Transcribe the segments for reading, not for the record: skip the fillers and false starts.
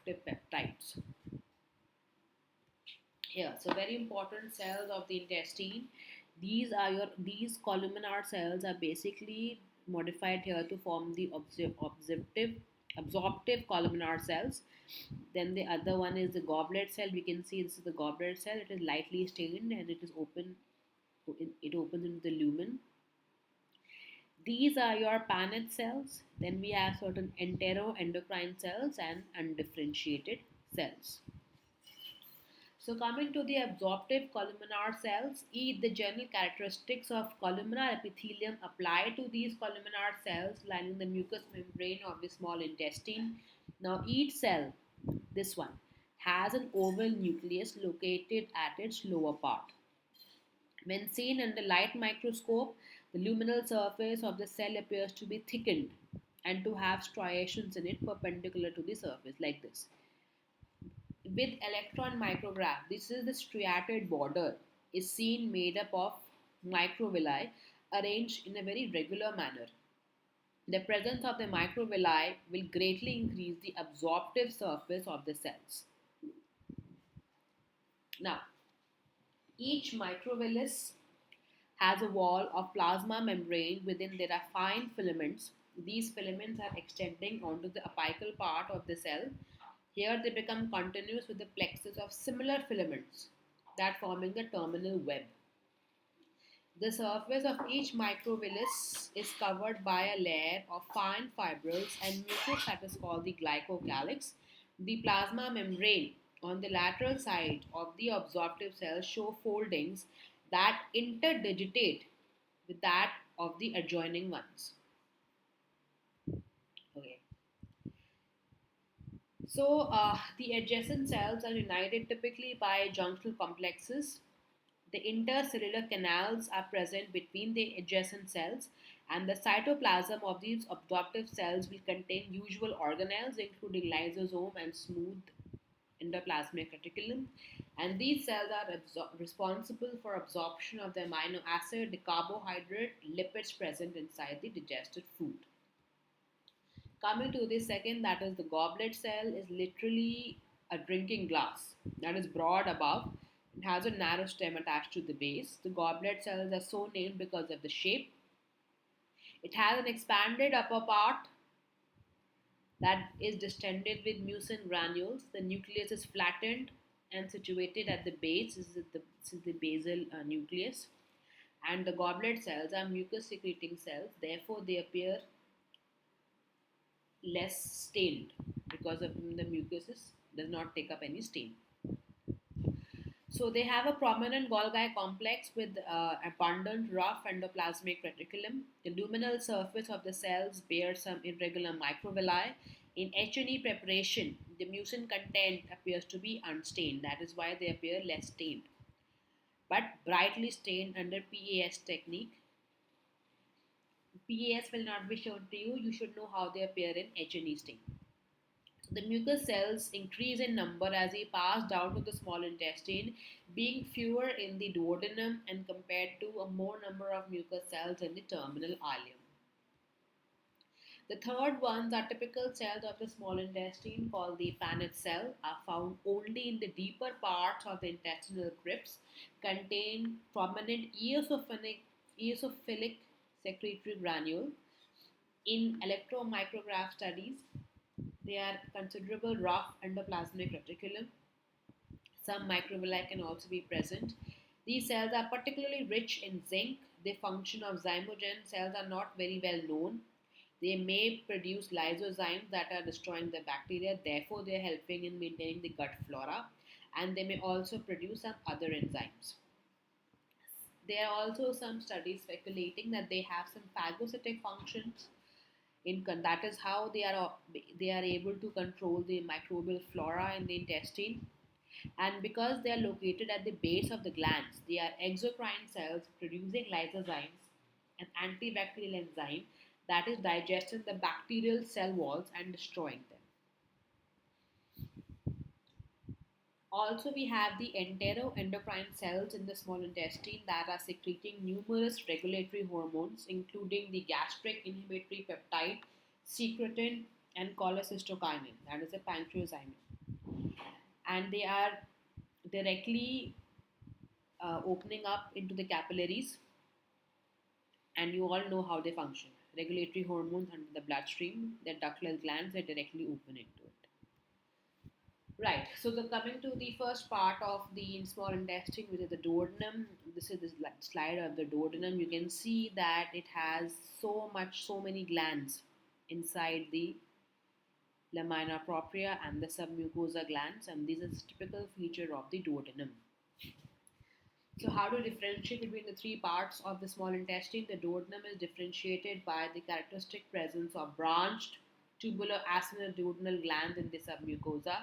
active peptides. Here, so very important cells of the intestine. These columnar cells are basically modified here to form the absorptive columnar cells. Then the other one is the goblet cell. We can see this is the goblet cell. It is lightly stained and it is open. It opens into the lumen. These are your Paneth cells. Then we have certain enteroendocrine cells and undifferentiated cells. So coming to the absorptive columnar cells, the general characteristics of columnar epithelium apply to these columnar cells lining the mucous membrane of the small intestine. Now each cell, this one, has an oval nucleus located at its lower part. When seen under light microscope, the luminal surface of the cell appears to be thickened and to have striations in it perpendicular to the surface like this. With electron micrograph, this is the striated border is seen made up of microvilli arranged in a very regular manner. The presence of the microvilli will greatly increase the absorptive surface of the cells. Now, each microvillus has a wall of plasma membrane. Within there are fine filaments. These filaments are extending onto the apical part of the cell. Here they become continuous with the plexus of similar filaments that forming the terminal web. The surface of each microvillus is covered by a layer of fine fibrils and mucus that is called the glycocalyx. The plasma membrane on the lateral side of the absorptive cells show foldings that interdigitate with that of the adjoining ones. Okay. So the adjacent cells are united typically by junctional complexes. The intercellular canals are present between the adjacent cells, and the cytoplasm of these absorptive cells will contain usual organelles including lysosome and smooth endoplasmic reticulum. And these cells are responsible for absorption of the amino acid, the carbohydrate, lipids present inside the digested food. Coming to the second, that is the goblet cell, is literally a drinking glass that is broad above. It has a narrow stem attached to the base. The goblet cells are so named because of the shape. It has an expanded upper part that is distended with mucin granules. The nucleus is flattened and situated at the base. This is the basal nucleus. And the goblet cells are mucus secreting cells. Therefore, they appear less stained because of the mucus does not take up any stain. So they have a prominent Golgi complex with abundant rough endoplasmic reticulum. The luminal surface of the cells bears some irregular microvilli. In H&E preparation, the mucin content appears to be unstained. That is why they appear less stained, but brightly stained under PAS technique. PAS will not be shown to you. You should know how they appear in H&E stain. The mucus cells increase in number as they pass down to the small intestine, being fewer in the duodenum and compared to a more number of mucus cells in the terminal ileum. The third ones are typical cells of the small intestine called the Paneth cell, are found only in the deeper parts of the intestinal crypts, contain prominent eosinophilic secretory granule. In electromicrograph studies, they are considerable rough endoplasmic reticulum. Some microvilli can also be present. These cells are particularly rich in zinc. The function of zymogen cells are not very well known. They may produce lysozymes that are destroying the bacteria, therefore, they are helping in maintaining the gut flora, and they may also produce some other enzymes. There are also some studies speculating that they have some phagocytic functions. That is how they are able to control the microbial flora in the intestine. And because they are located at the base of the glands, they are exocrine cells producing lysozymes, an antibacterial enzyme that is digesting the bacterial cell walls and destroying them. Also, we have the enteroendocrine cells in the small intestine that are secreting numerous regulatory hormones, including the gastric inhibitory peptide, secretin, and cholecystokinin, that is a pancreozymin. and they are directly opening up into the capillaries, and you all know how they function. Regulatory hormones under the bloodstream, their ductless glands, they directly open into it. Right. So the coming to the first part of the small intestine, which is the duodenum. This is this slide of the duodenum. You can see that it has so many glands inside the lamina propria and the submucosa glands, and this is a typical feature of the duodenum. So how to differentiate between the three parts of the small intestine? The duodenum is differentiated by the characteristic presence of branched tubular duodenal glands in the submucosa,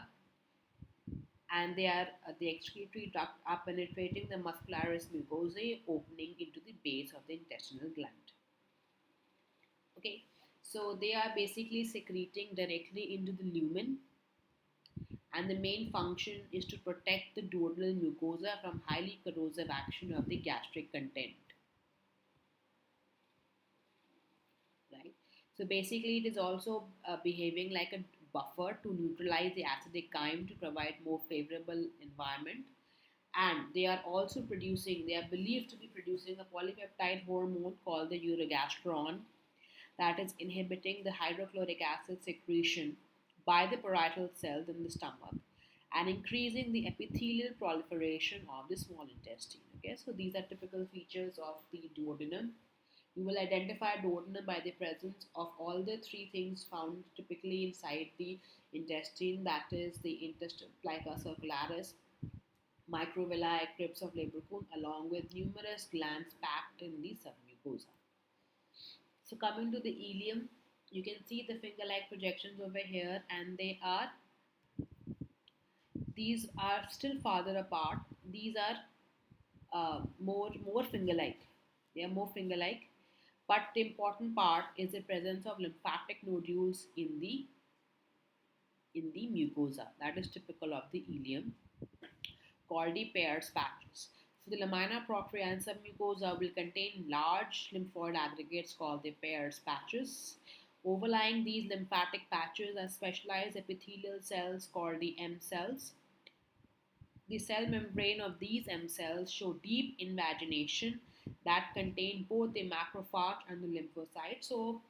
and they are the excretory duct are penetrating the muscularis mucosae, opening into the base of the intestinal gland. Okay, so they are basically secreting directly into the lumen, and the main function is to protect the duodenal mucosa from highly corrosive action of the gastric content. Right. So basically, it is also behaving like a buffer to neutralize the acidic chyme to provide more favorable environment. And they are also producing, they are believed to be producing a polypeptide hormone called the urogastron that is inhibiting the hydrochloric acid secretion by the parietal cells in the stomach and increasing the epithelial proliferation of the small intestine. Okay, so these are typical features of the duodenum. You will identify duodenum by the presence of all the three things found typically inside the intestine, that is the intestinal plica circularis, microvilli, crypts of Leberkuhn, along with numerous glands packed in the submucosa. So coming to the ileum, you can see the finger-like projections over here, and these are still farther apart. These are more finger-like. They are more finger-like, but the important part is the presence of lymphatic nodules in the mucosa. That is typical of the ileum, called the Peyer's patches. So the lamina propria and submucosa will contain large lymphoid aggregates called the Peyer's patches. Overlying these lymphatic patches are specialized epithelial cells called the M cells. The cell membrane of these M cells show deep invagination that contain both the macrophage and the lymphocyte. So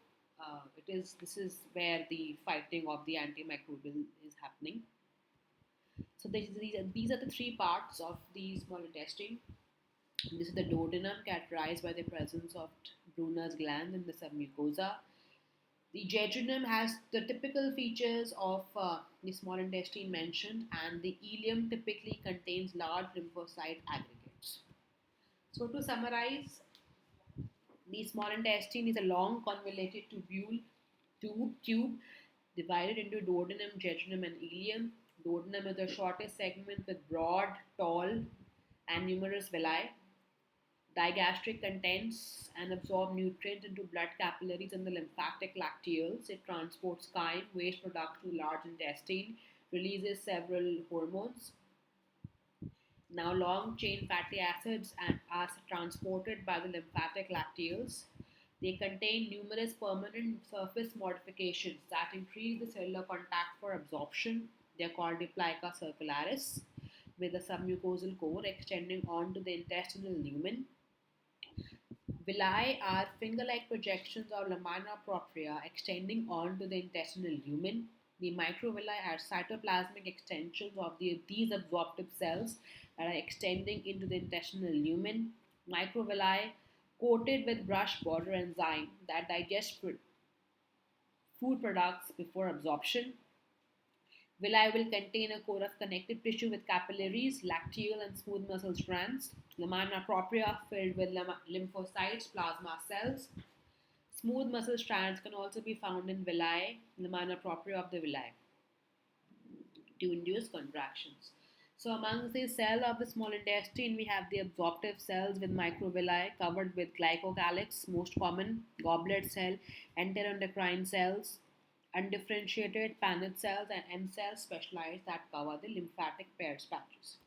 this is where the fighting of the antimicrobial is happening. So these are the three parts of the small intestine. This is the duodenum, characterized by the presence of Brunner's glands in the submucosa. The jejunum has the typical features of the small intestine mentioned, and the ileum typically contains large lymphocyte aggregates. So to summarize, the small intestine is a long convoluted tube divided into duodenum, jejunum, and ileum. Duodenum is the shortest segment with broad, tall, and numerous villi. Digastric contains and absorbs nutrients into blood capillaries and the lymphatic lacteals. It transports chyme, waste product to large intestine, releases several hormones. Now, long chain fatty acids are transported by the lymphatic lacteals. They contain numerous permanent surface modifications that increase the cellular contact for absorption. They are called the plica circularis, with a submucosal core extending onto the intestinal lumen. Villi are finger-like projections of lamina propria extending onto the intestinal lumen. The microvilli are cytoplasmic extensions of these absorptive cells that are extending into the intestinal lumen. Microvilli coated with brush border enzyme that digest food products before absorption. Villi will contain a core of connective tissue with capillaries, lacteal and smooth muscle strands. Lamina propria filled with lymphocytes, plasma cells. Smooth muscle strands can also be found in villi, lamina propria of the villi, to induce contractions. So amongst the cell of the small intestine, we have the absorptive cells with microvilli covered with glycocalyx, most common, goblet cell, enteroendocrine cells, undifferentiated Paneth cells, and M cells specialized that cover the lymphatic Peyer's patches.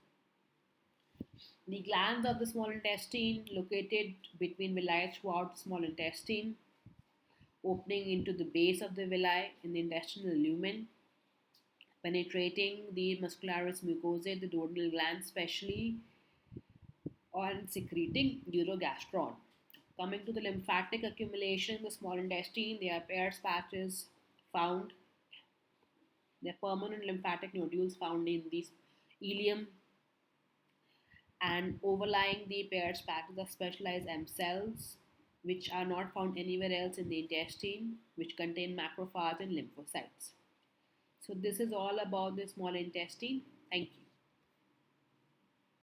The glands of the small intestine located between villi throughout the small intestine, opening into the base of the villi in the intestinal lumen, penetrating the muscularis mucosae, the duodenal gland, especially on secreting urogastron. Coming to the lymphatic accumulation in the small intestine, there are Peyer's patches found. There are permanent lymphatic nodules found in the ileum, and overlying the Peyer's patches are specialized M cells, which are not found anywhere else in the intestine, which contain macrophages and lymphocytes. So this is all about the small intestine. Thank you.